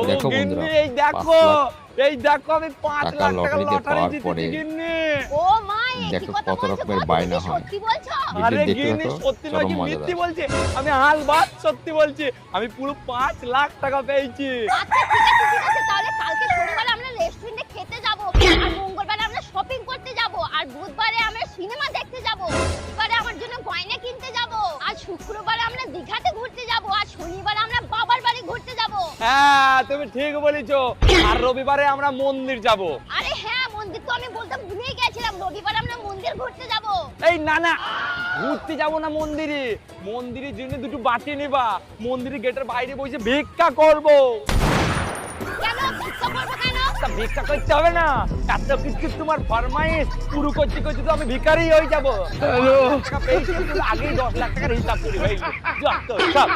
দেখো বন্ধুরা, এই দেখো এই দেখো আমি 5 লাখ টাকা লটারি জিতেছি গিন্নি। ও মা, দেখো কত রকমের বায়না হয়। সত্যি বলছো? আরে দেখতে গিন্নি থাকো, সত্যি নয় চরম কি মজাদার। মিথ্যে বলছি? আমি হালবাত সত্যি বলছি, আমি পুরো 5 লাখ টাকা পেয়েছি। আচ্ছা ঠিক আছে, তাহলে কালকে শনিবার আমরা রেস্টুরেন্টে খেতে যাব, আর মঙ্গলবার আমরা শপিং করতে যাব, আর বুধবারে আমরা সিনেমা দেখতে যাব, রবিবারে আমার জন্য গয়না কিনতে যাব, আর শুক্রবারে আমরা দীঘাতে ঘুরতে যাব, আর শনিবারে আমরা বাবার বাড়ি ঘুরতে যাব। হ্যাঁ তুমি ঠিক বলেছো, আর রবিবারে আমরা মন্দির যাব। আরে হ্যাঁ, মন্দির তো আমি বলতে ভুলেই গেছিলাম, রবিবার আমরা মন্দির ঘুরতে যাব। এই না না, ঘুরতে যাব না মন্দিরে, মন্দিরের জন্য দুটো বাটি নিবা, মন্দিরের গেটের বাইরে বসে ভিক্ষা করব। কেন ভিক্ষা করবো কেন? তা ভিক্ষা করতে হবে না, এত কিছু তোমার ফরমাইশ পুরো করতে করতে তো আমি ভিখারি হয়ে যাব। টাকা পেয়েছি, আগেই 10 লাখ টাকার হিসাব করি ভাই, যত সব